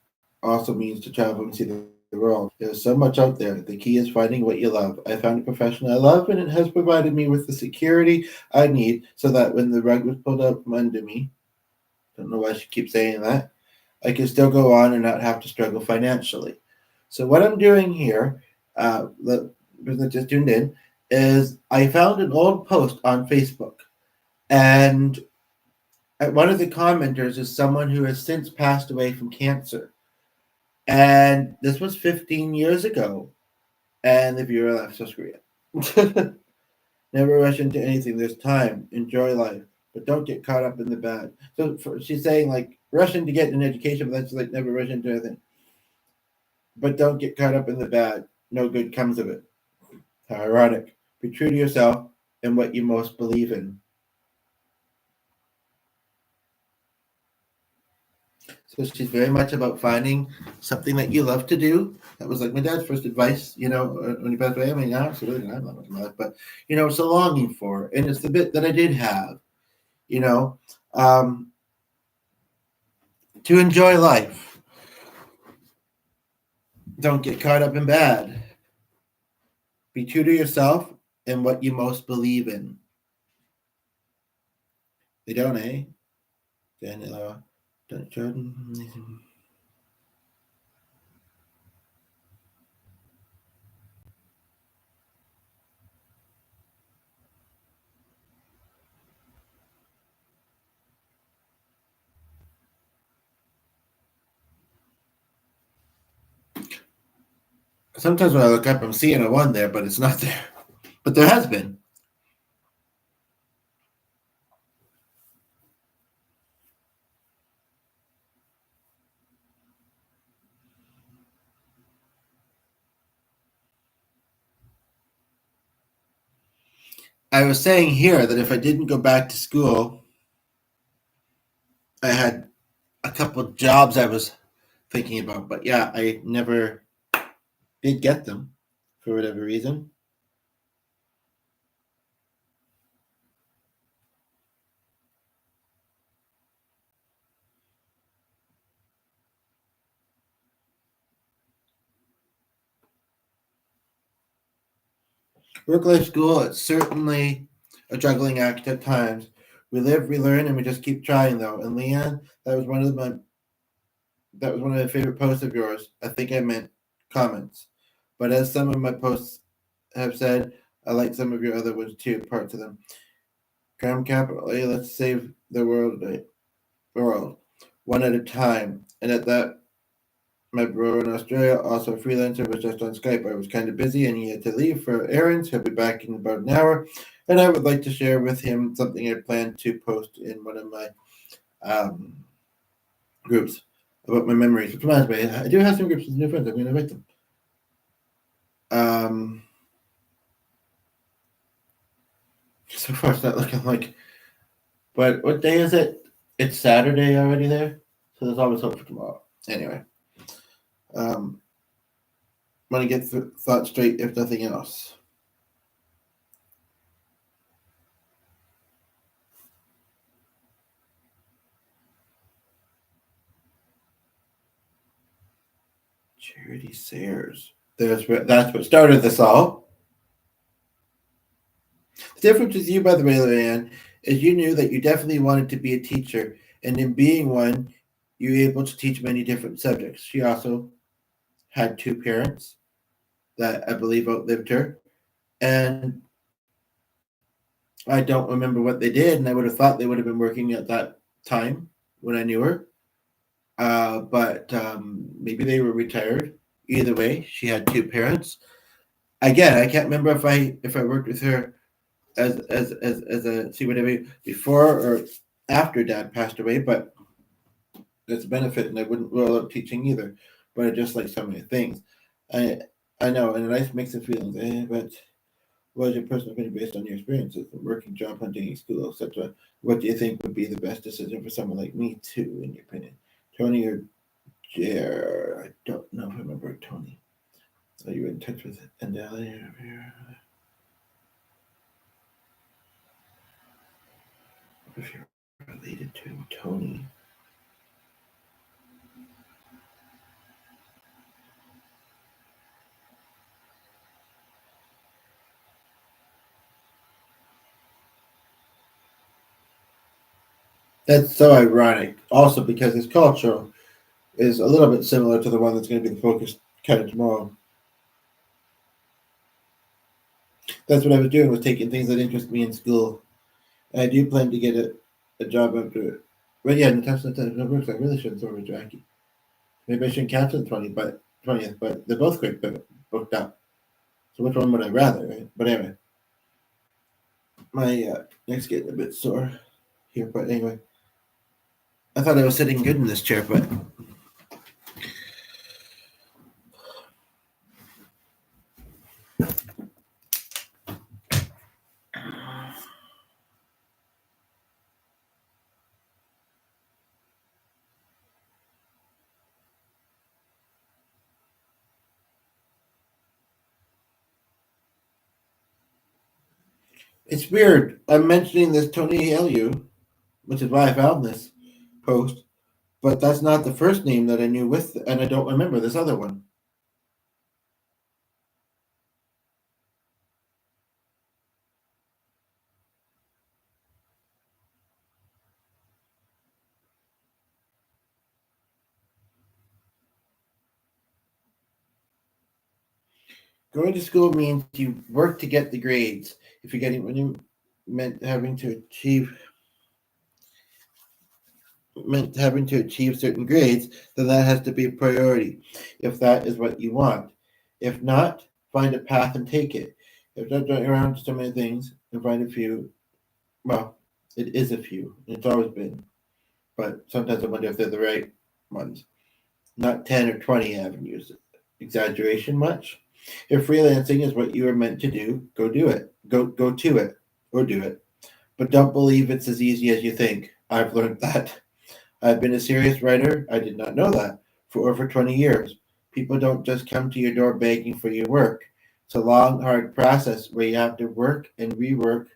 also means to travel and see the world. There's so much out there. The key is finding what you love. I found a profession I love, and it has provided me with the security I need so that when the rug was pulled out from under me, don't know why she keeps saying that, I can still go on and not have to struggle financially. So what I'm doing here, the business just tuned in, is I found an old post on Facebook, and one of the commenters is someone who has since passed away from cancer. And this was 15 years ago. And the viewer left, so screw it. Never rush into anything. There's time. Enjoy life. But don't get caught up in the bad. She's saying, like, rushing to get an education, but that's like never rush into anything. But don't get caught up in the bad. No good comes of it. How ironic. Be true to yourself and what you most believe in. So she's very much about finding something that you love to do. That was like my dad's first advice, when he passed away. I mean, now it's really not much in my life, but it's a longing for, and it's the bit that I did have, you know, um, to enjoy life. Don't get caught up in bad. Be true to yourself and what you most believe in. They don't, eh? Daniel, Jordan. Sometimes when I look up, I'm seeing a one there, but it's not there. But there has been. I was saying here that if I didn't go back to school, I had a couple of jobs I was thinking about, but yeah, I never did get them for whatever reason. Work life school, it's certainly a juggling act at times. We live, we learn, and we just keep trying though. And Leanne, that was one of my favorite posts of yours. I think I meant comments. But as some of my posts have said, I like some of your other ones too, parts of them. Gram capital A, let's save the world one at a time. And at that, my bro in Australia, also a freelancer, was just on Skype. I was kind of busy and he had to leave for errands. He'll be back in about an hour. And I would like to share with him something I plan to post in one of my groups about my memories. Which reminds me, I do have some groups with new friends. I'm going to invite them. So far, it's not looking like. But what day is it? It's Saturday already there. So there's always hope for tomorrow. Anyway. Want to get thoughts straight, if nothing else. Charity Sayers. That's what started this all. The difference with you, by the way, Leanne, is you knew that you definitely wanted to be a teacher, and in being one, you were able to teach many different subjects. She also had two parents that I believe outlived her, and I don't remember what they did, and I would have thought they would have been working at that time when I knew her. But maybe they were retired. Either way, she had two parents. Again, I can't remember if I worked with her as a see whatever before or after Dad passed away, but it's a benefit, and I wouldn't rule out teaching either. But I just like so many things. I I know, and a nice mix of feelings. But what is your personal opinion based on your experiences, working, job hunting, school, etc.? What do you think would be the best decision for someone like me, too, in your opinion? Tony or Jer? I don't know if I remember Tony. Are you in touch with Andalia? If you're related to Tony. That's so ironic. Also, because his culture is a little bit similar to the one that's going to be the focus kind of tomorrow. That's what I was doing, was taking things that interest me in school. And I do plan to get a job after it. But yeah, Natasha works. I really shouldn't throw with Jackie. Maybe I shouldn't cancel the 20th, but they're both quick booked up. So which one would I rather, right? But anyway, my neck's getting a bit sore here. But anyway, I thought I was sitting good in this chair, but it's weird. I'm mentioning this Tony Haliu, which is why I found this post, but that's not the first name that I knew with, and I don't remember this other one. Going to school means you work to get the grades. If you're getting when you meant having to achieve certain grades, then that has to be a priority. If that is what you want. If not, find a path and take it. If not going around to so many things and find a few, well, it is a few. It's always been. But sometimes I wonder if they're the right ones. Not 10 or 20 avenues. Exaggeration much? If freelancing is what you are meant to do, go do it. Go to it or do it. But don't believe it's as easy as you think. I've learned that. I've been a serious writer. I did not know that for over 20 years. People don't just come to your door begging for your work. It's a long, hard process where you have to work and rework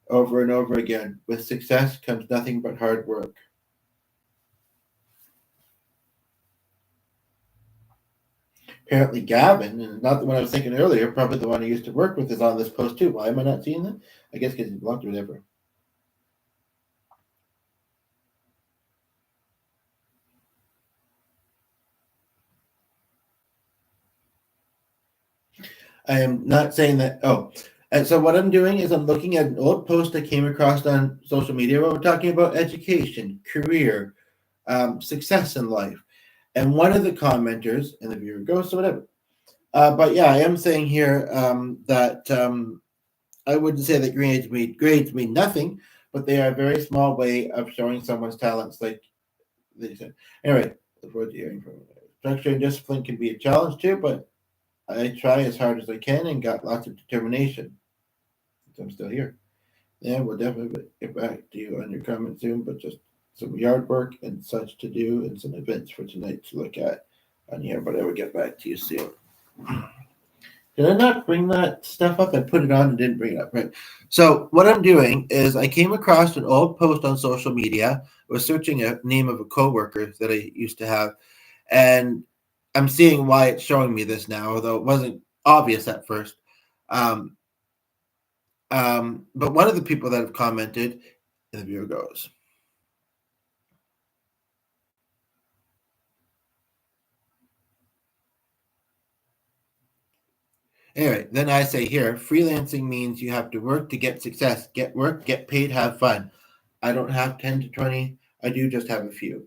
over and over again. With success comes nothing but hard work. Apparently, Gavin, and not the one I was thinking earlier, probably the one I used to work with, is on this post too. Why am I not seeing that? I guess because he's blocked or whatever. I am not saying that. Oh, and so what I'm doing is I'm looking at an old post I came across on social media where we're talking about education, career, success in life. And one of the commenters, and the viewer goes, so whatever. But yeah, I am saying here that I wouldn't say that grades mean nothing, but they are a very small way of showing someone's talents, like they said. Anyway, look forward to hearing from you. Structure and discipline can be a challenge too, but I try as hard as I can and got lots of determination. So I'm still here. Yeah, we'll definitely get back to you on your comment soon, but just some yard work and such to do and some events for tonight to look at on here, but I will get back to you soon. Did I not bring that stuff up? I put it on and didn't bring it up, right? So what I'm doing is I came across an old post on social media. I was searching a name of a coworker that I used to have, and I'm seeing why it's showing me this now, although it wasn't obvious at first. Um, but one of the people that have commented, and the viewer goes. Anyway, then I say here, freelancing means you have to work to get success, get work, get paid, have fun. I don't have 10 to 20. I do just have a few,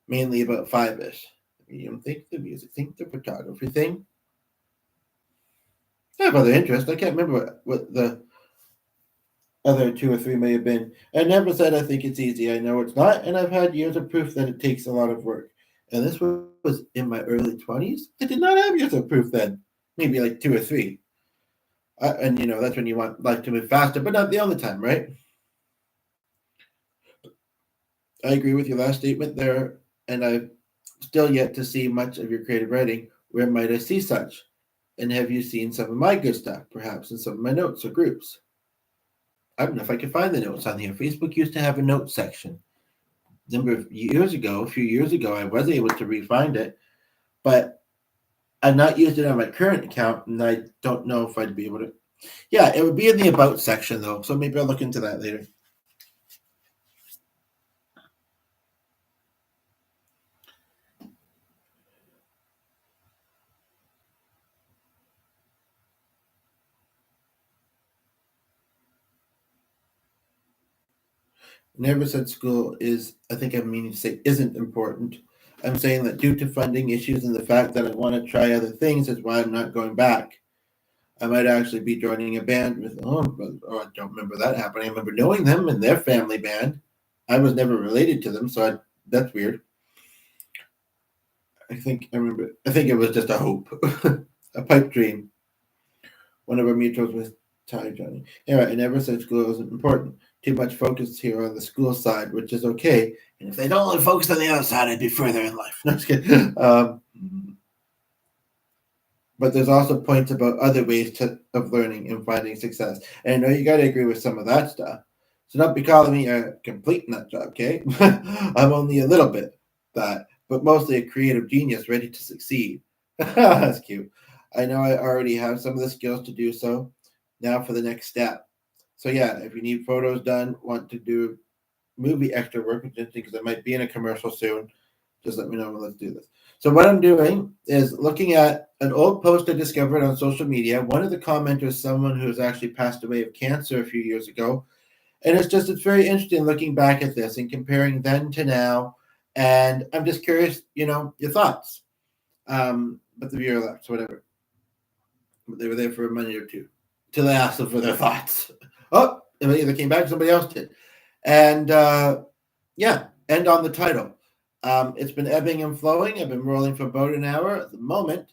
mainly about 5-ish. The medium thing, the music thing, the photography thing. I have other interests. I can't remember what the other 2 or 3 may have been. I never said I think it's easy. I know it's not, and I've had years of proof that it takes a lot of work. And this was in my early 20s. I did not have years of proof then. Maybe like 2 or 3. And that's when you want life to move faster, but not the only time, right? I agree with your last statement there, and I've still yet to see much of your creative writing. Where might I see such? And have you seen some of my good stuff, perhaps in some of my notes or groups? I don't know if I can find the notes on here. Facebook used to have a notes section. A few years ago, I was able to re-find it, but I've not used it on my current account, and I don't know if I'd be able to. Yeah, it would be in the About section, though, so maybe I'll look into that later. Never said school is, I think I'm meaning to say, isn't important. I'm saying that due to funding issues and the fact that I want to try other things is why I'm not going back. I might actually be joining a band with, I don't remember that happening. I remember knowing them and their family band. I was never related to them, so that's weird. I think it was just a hope, a pipe dream. One of our mutuals was Ty Johnny. Yeah, I never said school isn't important. Too much focus here on the school side, which is okay. And if they don't only focus on the other side, I'd be further in life. No, I'm just kidding. But there's also points about other ways of learning and finding success. And I know you got to agree with some of that stuff. So don't be calling me a complete nut job, okay? I'm only a little bit that, but mostly a creative genius ready to succeed. That's cute. I know I already have some of the skills to do so. Now for the next step. So yeah, if you need photos done, want to do movie extra work, because I might be in a commercial soon, just let me know and let's do this. So what I'm doing is looking at an old post I discovered on social media. One of the commenters, someone who's actually passed away of cancer a few years ago. And it's very interesting looking back at this and comparing then to now. And I'm just curious, your thoughts. But the viewer left, so whatever. But they were there for a minute or two till I asked them for their thoughts. Oh, they either came back or somebody else did. And end on the title. It's been ebbing and flowing. I've been rolling for about an hour at the moment.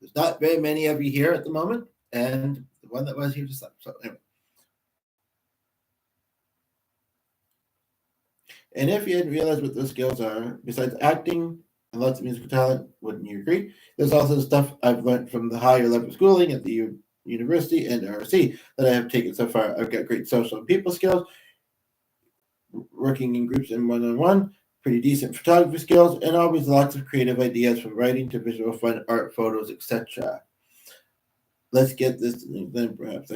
There's not very many of you here at the moment, and the one that was here just left. So anyway. And if you hadn't realized what those skills are, besides acting and lots of musical talent, wouldn't you agree? There's also stuff I've learned from the higher level schooling at the university and RC that I have taken so far. I've got great social and people skills, working in groups and one-on-one, pretty decent photography skills, and always lots of creative ideas from writing to visual fun, art, photos, etc. Let's get this then perhaps.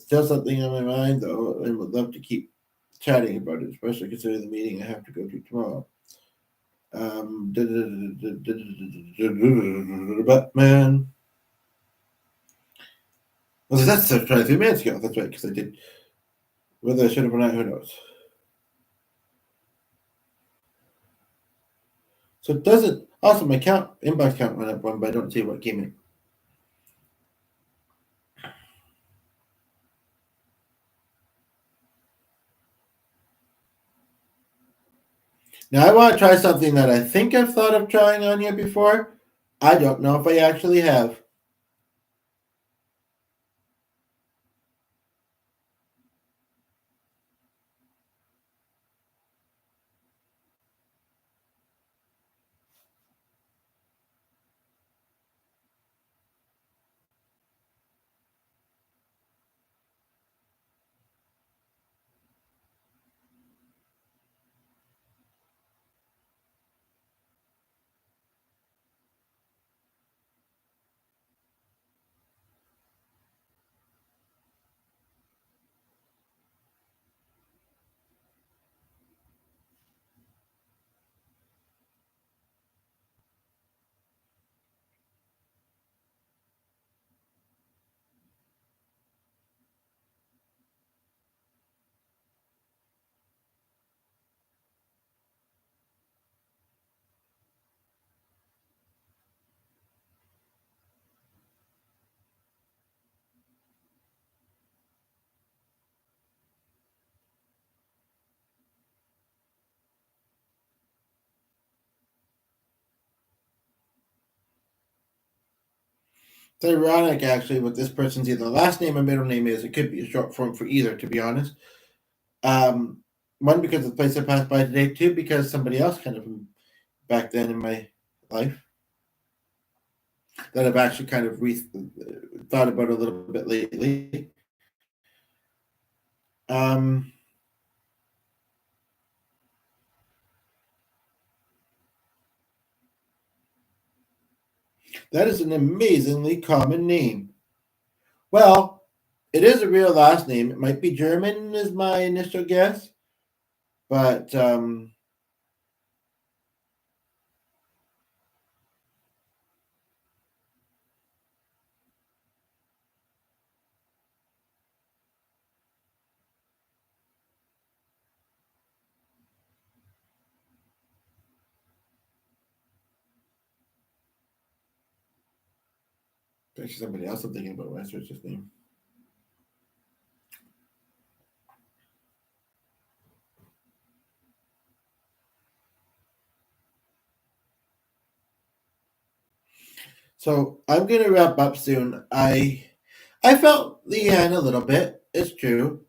Still something on my mind though, and would love to keep chatting about it, especially considering the meeting I have to go to tomorrow. Batman. Well, that's 23 minutes ago. That's right, because I did. Whether I should have or not, who knows? So it doesn't. Also, my inbox count went up one, but I don't see what came in. Now, I want to try something that I think I've thought of trying on here before. I don't know if I actually have. It's ironic, actually, what this person's either last name or middle name is. It could be a short form for either, to be honest. One, because of the place I passed by today. Two, because somebody else kind of back then in my life that I've actually kind of thought about a little bit lately. That is an amazingly common name. Well, it is a real last name. It might be German, is my initial guess, but actually somebody else I'm thinking about when I search his name. So I'm gonna wrap up soon. I felt Leanne a little bit. It's true,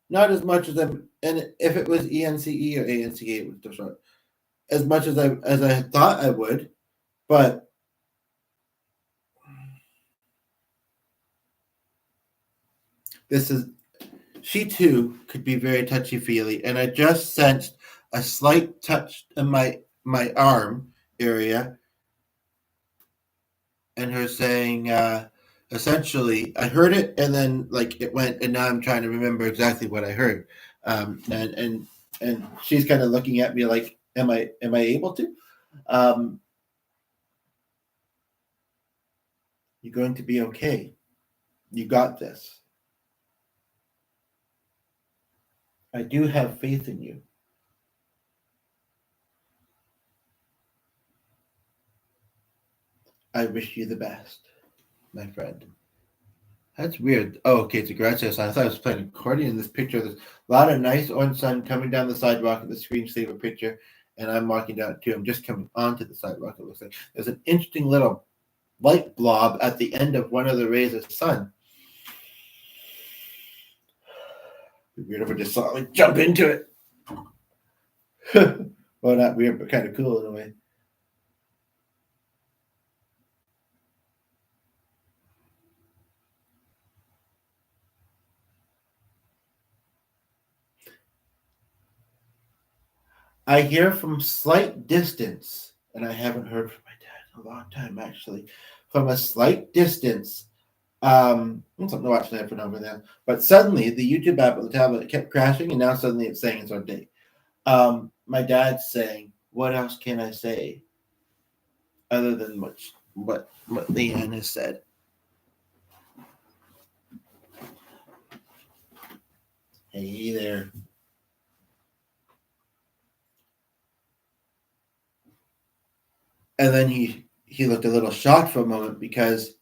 not as much as I'm. And if it was ENCE or ANCE, it was just short. As much as I thought I would, but this is she too could be very touchy feely, and I just sensed a slight touch in my arm area, and her saying, essentially, I heard it, and then like it went, and now I'm trying to remember exactly what I heard, and she's kind of looking at me like, am I able to? Um, you're going to be okay. You got this. I do have faith in you. I wish you the best, my friend. That's weird. Oh, okay, it's a garage sale sign. I thought I was playing accordion in this picture. There's a lot of nice orange sun coming down the sidewalk in the screensaver picture, and I'm walking down too. I'm just coming onto the sidewalk, it looks like. There's an interesting little light blob at the end of one of the rays of sun. It'd be weird if I just saw it, like, jump into it. Well, not weird, but kind of cool in a way. I hear from slight distance, and I haven't heard from my dad in a long time, actually. From a slight distance, something to watch tonight for over there. But suddenly, the YouTube app on the tablet kept crashing, and now suddenly it's saying it's on day. My dad's saying, "What else can I say other than what Leanne has said?" Hey there. And then he looked a little shocked for a moment because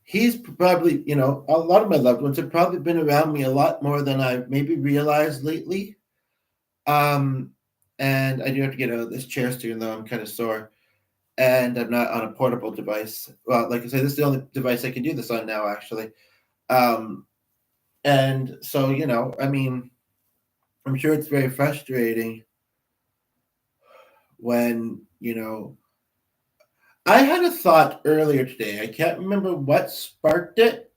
he's probably, a lot of my loved ones have probably been around me a lot more than I've maybe realized lately. Um, and I do have to get out of this chair soon, though I'm kind of sore. And I'm not on a portable device. Well, like I said, this is the only device I can do this on now, actually. Um, and so, I mean, I'm sure it's very frustrating when, I had a thought earlier today. I can't remember what sparked it,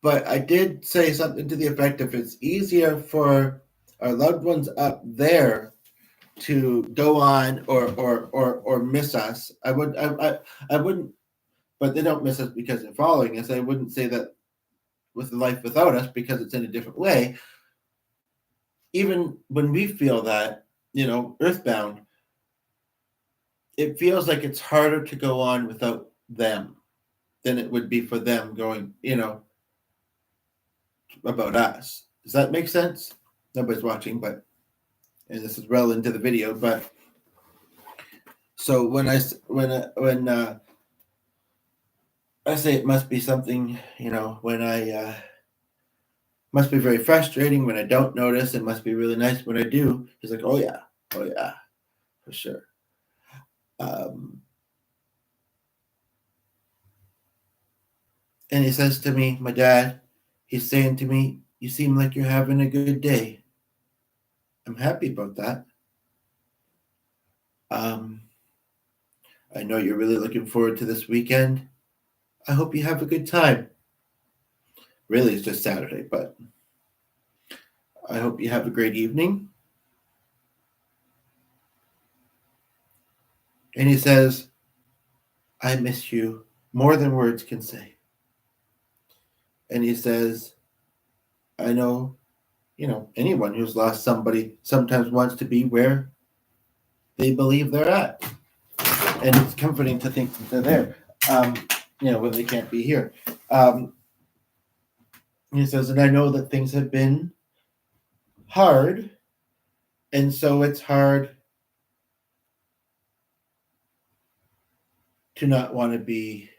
but I did say something to the effect of it's easier for our loved ones up there to go on or miss us. I wouldn't, but they don't miss us because they're following us. I wouldn't say that with a life without us because it's in a different way. Even when we feel that, earthbound, it feels like it's harder to go on without them than it would be for them going, about us. Does that make sense? Nobody's watching, and this is well into the video, but so when I say it must be something, when I must be very frustrating when I don't notice. It must be really nice when I do. He's like, oh yeah, for sure. Um, And he says to me, my dad, he's saying to me, you seem like you're having a good day. I'm happy about that. Um, I know you're really looking forward to this weekend. I hope you have a good time. Really, it's just Saturday, but I hope you have a great evening. And he says, I miss you more than words can say. And he says, I know, anyone who's lost somebody sometimes wants to be where they believe they're at. And it's comforting to think that they're there, when they can't be here. He says, and I know that things have been hard, and so it's hard to not want to be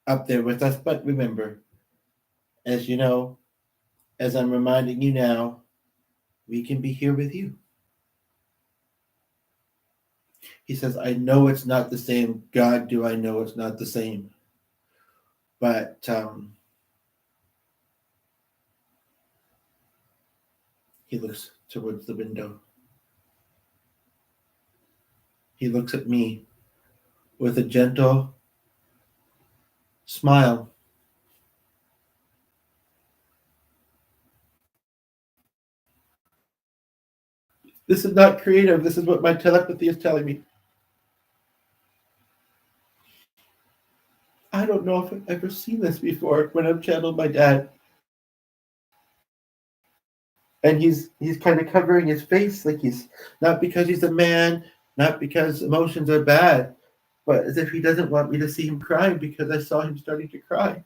up there with us. But remember, as you know, as I'm reminding you now, we can be here with you. He says, I know it's not the same. God, do I know it's not the same. But he looks towards the window. He looks at me with a gentle smile. This is not creative. This is what my telepathy is telling me. I don't know if I've ever seen this before when I've channeled my dad. And he's kind of covering his face, like he's not because he's a man, not because emotions are bad, but as if he doesn't want me to see him crying because I saw him starting to cry.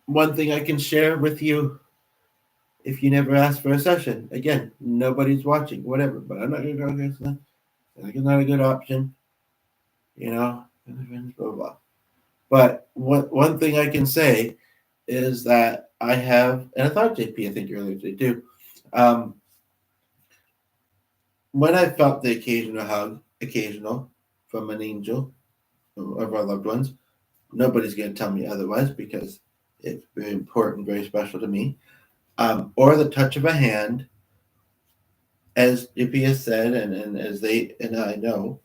One thing I can share with you, if you never ask for a session, again, nobody's watching, whatever, but I'm not going to go against that. Like it's not a good option, blah, blah, blah. But one thing I can say is that I have, and I thought JP, I think earlier today too, when I felt the occasional from an angel of our loved ones, nobody's going to tell me otherwise because it's very important, very special to me. Or the touch of a hand, as JP has said, and as they and I know,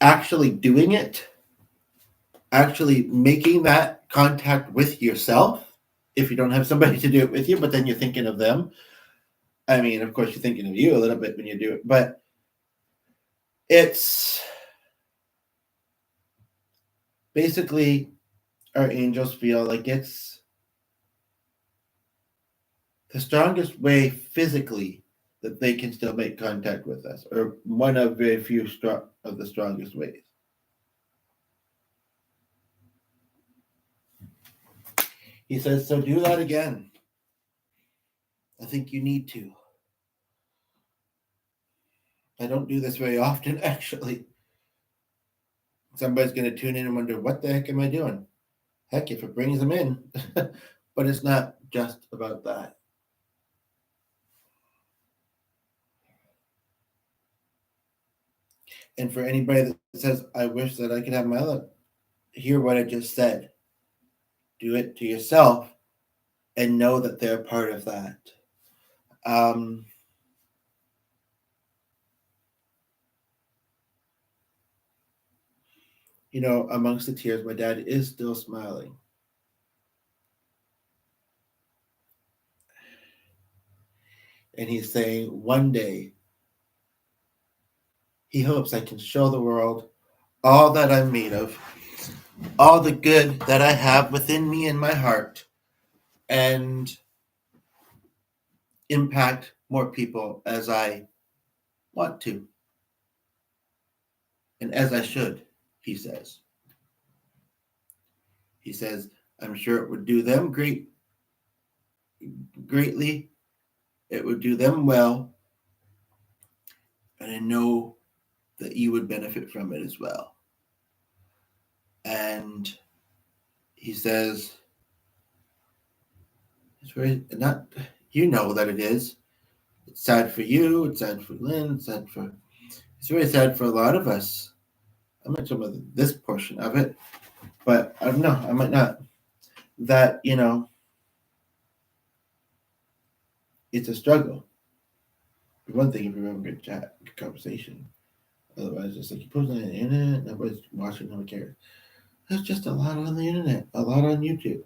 actually doing it, actually making that contact with yourself, if you don't have somebody to do it with you, but then you're thinking of them. I mean, of course, you're thinking of you a little bit when you do it, but it's basically our angels feel like it's the strongest way physically that they can still make contact with us, or one of very few of the strongest ways. He says, so do that again. I think you need to. I don't do this very often, actually. Somebody's going to tune in and wonder, what the heck am I doing? Heck, if it brings them in. But it's not just about that. And for anybody that says, I wish that I could have my life, hear what I just said. Do it to yourself and know that they're part of that. Amongst the tears, my dad is still smiling. And he's saying, one day, he hopes I can show the world all that I'm made of, all the good that I have within me in my heart, and impact more people as I want to, and as I should, he says. He says, I'm sure it would do them greatly. It would do them well. And I know that you would benefit from it as well. And he says, It's very not. You know that it is. It's sad for you. It's sad for Lynn. It's sad for. It's very sad for a lot of us. I'm not talking about this portion of it, but I don't know. I might not. That it's a struggle. One thing if you're having a good chat, good conversation. Otherwise, it's like you post on the internet, nobody's watching, nobody cares. There's just a lot on the internet, a lot on YouTube.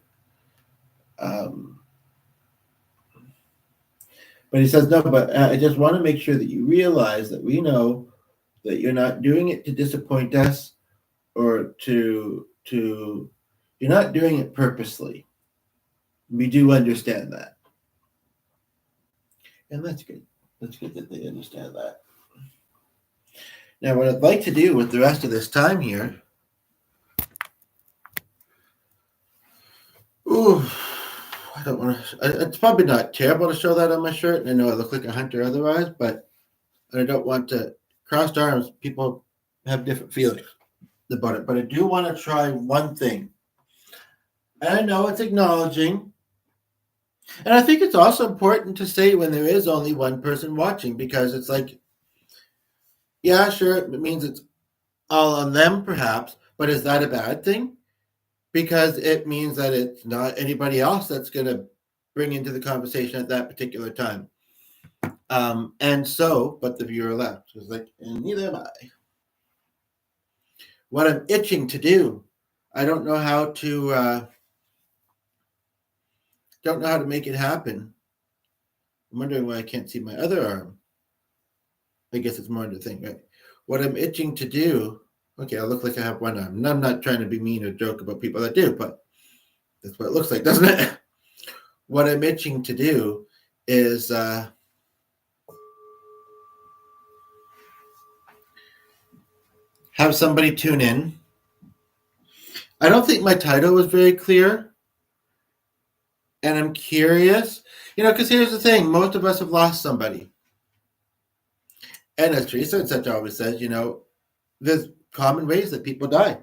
But he says, no, but I just want to make sure that you realize that we know that you're not doing it to disappoint us or you're not doing it purposely. We do understand that. And that's good. That's good that they understand that. Now, what I'd like to do with the rest of this time here. Ooh, I don't want to. It's probably not terrible to show that on my shirt. And I know I look like a hunter otherwise, but I don't want to. Crossed arms, people have different feelings about it. But I do want to try one thing. And I know it's acknowledging. And I think it's also important to say when there is only one person watching, because it's like, yeah, sure, it means it's all on them perhaps, but is that a bad thing? Because it means that it's not anybody else that's going to bring into the conversation at that particular time. But the viewer left. It's like, and neither am I. What I'm itching to do, I don't know how to make it happen. I'm wondering why I can't see my other arm. I guess it's more of the thing, right? What I'm itching to do, okay, I look like I have one arm. And I'm not trying to be mean or joke about people that do, but that's what it looks like, doesn't it? What I'm itching to do is have somebody tune in. I don't think my title was very clear. And I'm curious, because here's the thing. Most of us have lost somebody. And as Teresa and such always says, there's common ways that people die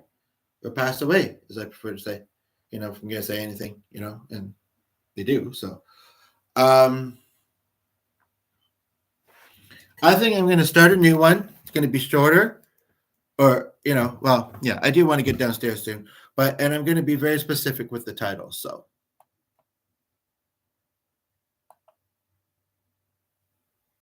or pass away, as I prefer to say, if I'm going to say anything, and they do. So I think I'm going to start a new one. It's going to be shorter or, I do want to get downstairs soon, and I'm going to be very specific with the title. So